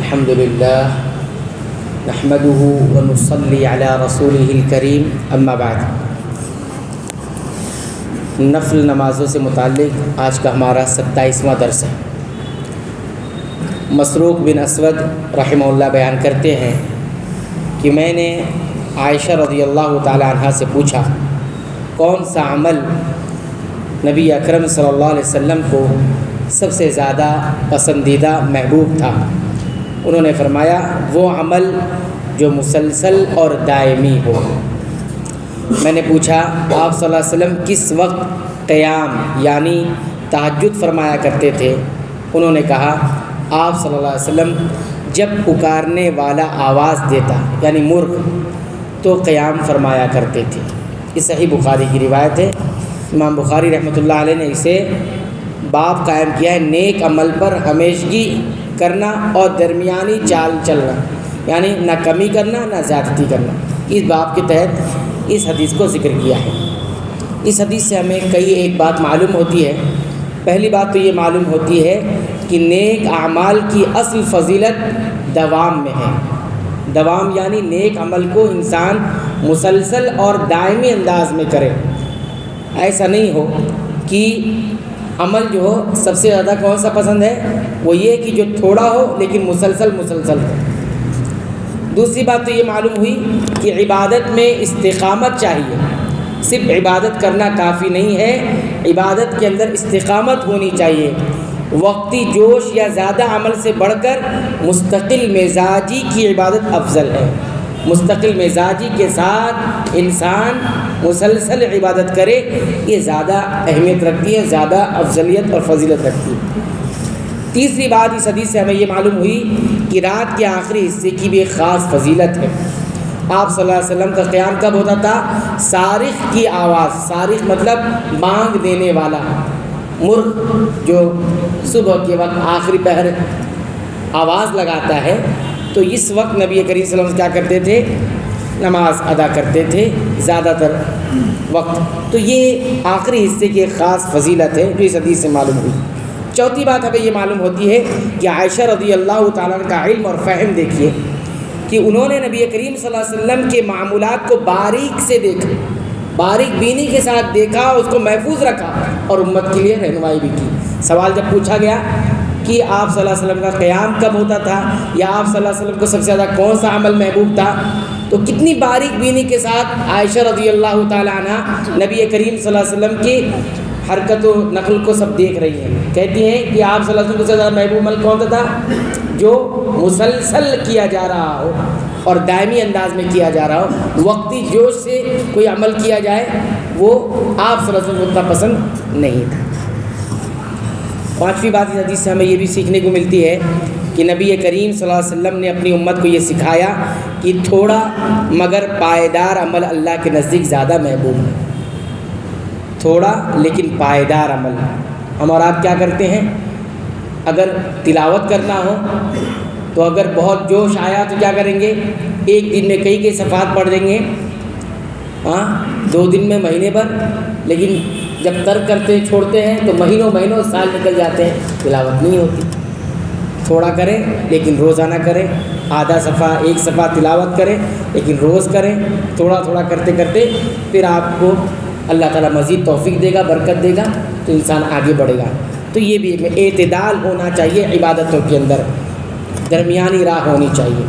الحمد للہ نحمده ونصلي على رسوله الكریم اما بعد۔ نفل نمازوں سے متعلق آج کا ہمارا 27واں درس ہے۔ مسروق بن اسود رحمہ اللہ بیان کرتے ہیں کہ میں نے عائشہ رضی اللہ تعالی عنہ سے پوچھا کون سا عمل نبی اکرم صلی اللہ علیہ وسلم کو سب سے زیادہ پسندیدہ محبوب تھا۔ انہوں نے فرمایا وہ عمل جو مسلسل اور دائمی ہو۔ میں نے پوچھا آپ صلی اللہ علیہ وسلم کس وقت قیام یعنی تہجد فرمایا کرتے تھے؟ انہوں نے کہا آپ صلی اللہ علیہ وسلم جب پکارنے والا آواز دیتا یعنی مرغ تو قیام فرمایا کرتے تھے۔ یہ صحیح بخاری کی روایت ہے۔ امام بخاری رحمۃ اللہ علیہ نے اسے باب قائم کیا ہے نیک عمل پر ہمیشگی کرنا اور درمیانی چال چلنا، یعنی نہ کمی کرنا نہ زیادتی کرنا۔ اس باب کے تحت اس حدیث کو ذکر کیا ہے۔ اس حدیث سے ہمیں ایک بات معلوم ہوتی ہے۔ پہلی بات تو یہ معلوم ہوتی ہے کہ نیک اعمال کی اصل فضیلت دوام میں ہے۔ دوام یعنی نیک عمل کو انسان مسلسل اور دائمی انداز میں کرے۔ ایسا نہیں ہو کہ عمل جو ہو سب سے زیادہ کون سا پسند ہے، وہ یہ کہ جو تھوڑا ہو لیکن مسلسل ہو۔ دوسری بات تو یہ معلوم ہوئی کہ عبادت میں استقامت چاہیے۔ صرف عبادت کرنا کافی نہیں ہے، عبادت کے اندر استقامت ہونی چاہیے۔ وقتی جوش یا زیادہ عمل سے بڑھ کر مستقل مزاجی کی عبادت افضل ہے۔ مستقل مزاجی کے ساتھ انسان مسلسل عبادت کرے، یہ زیادہ اہمیت رکھتی ہے، زیادہ افضلیت اور فضیلت رکھتی ہے۔ تیسری بات اس حدیث سے ہمیں یہ معلوم ہوئی کہ رات کے آخری حصے کی بھی ایک خاص فضیلت ہے۔ آپ صلی اللہ علیہ وسلم کا قیام کب ہوتا تھا؟ صارخ کی آواز، صارخ مطلب بانگ دینے والا مرغ جو صبح کے وقت آخری پہر آواز لگاتا ہے، تو اس وقت نبی کریم صلی اللہ علیہ وسلم کیا کرتے تھے؟ نماز ادا کرتے تھے زیادہ تر وقت۔ تو یہ آخری حصے کی ایک خاص فضیلت ہے جو اس حدیث سے معلوم ہوئی۔ چوتھی بات ہمیں یہ معلوم ہوتی ہے کہ عائشہ رضی اللہ تعالیٰ عنہ کا علم اور فہم دیکھیے کہ انہوں نے نبی کریم صلی اللہ علیہ وسلم کے معمولات کو باریک سے دیکھا، باریک بینی کے ساتھ دیکھا، اس کو محفوظ رکھا اور امت کے لیے رہنمائی بھی کی۔ سوال جب پوچھا گیا کہ آپ صلی اللہ علیہ وسلم کا قیام کب ہوتا تھا یا آپ صلی اللہ علیہ وسلم کو سب سے زیادہ کون سا عمل محبوب تھا، تو کتنی باریک بینی کے ساتھ عائشہ رضی اللہ تعالیٰ عنہ نبی کریم صلی اللہ علیہ وسلم کی حرکت و نقل کو سب دیکھ رہی ہیں۔ کہتی ہیں کہ آپ صلی اللہ علیہ وسلم کو سب سے زیادہ محبوب عمل کون سا تھا؟ جو مسلسل کیا جا رہا ہو اور دائمی انداز میں کیا جا رہا ہو، وقتی جوش سے کوئی عمل کیا جائے وہ آپ صلی اللہ علیہ وسلم کو اتنا پسند نہیں تھا۔ پانچویں بات اس حدیث سے ہمیں یہ بھی سیکھنے کو ملتی ہے کہ نبی کریم صلی اللہ علیہ وسلم نے اپنی امت کو یہ سکھایا کہ تھوڑا مگر پائیدار عمل اللہ کے نزدیک زیادہ محبوب ہے۔ تھوڑا لیکن پائیدار عمل۔ ہم اور آپ کیا کرتے ہیں؟ اگر تلاوت کرنا ہو تو اگر بہت جوش آیا تو کیا کریں گے؟ ایک دن میں کئی صفحات پڑھ دیں گے، 2 دن میں مہینے بھر، لیکن جب ترک کرتے ہیں چھوڑتے ہیں تو مہینوں سال نکل جاتے ہیں، تلاوت نہیں ہوتی۔ تھوڑا کریں لیکن روزانہ کریں، آدھا صفحہ 1 صفحہ تلاوت کریں لیکن روز کریں۔ تھوڑا کرتے کرتے پھر آپ کو اللہ تعالیٰ مزید توفیق دے گا، برکت دے گا، تو انسان آگے بڑھے گا۔ تو یہ بھی اعتدال ہونا چاہیے عبادتوں کے اندر، درمیانی راہ ہونی چاہیے۔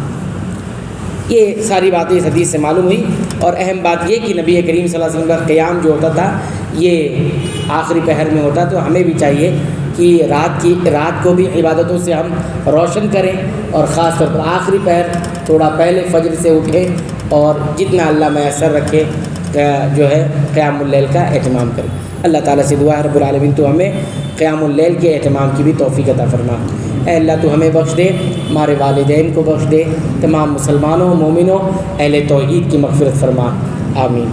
یہ ساری باتیں اس حدیث سے معلوم ہوئی۔ اور اہم بات یہ کہ نبی کریم صلی اللہ علیہ وسلم کا قیام جو ہوتا تھا یہ آخری پہر میں ہوتا، تو ہمیں بھی چاہیے کہ رات کو بھی عبادتوں سے ہم روشن کریں، اور خاص طور پر آخری پہر تھوڑا پہلے فجر سے اٹھیں اور جتنا اللہ میسر رکھے جو ہے قیام اللیل کا اہتمام کریں۔ اللہ تعالیٰ سے دعا ہے رب العالمین تو ہمیں قیام اللیل کے اہتمام کی بھی توفیق عطا فرما۔ اے اللہ تو ہمیں بخش دے، ہمارے والدین کو بخش دے، تمام مسلمانوں مومنوں اہل توحید کی مغفرت فرما، آمین۔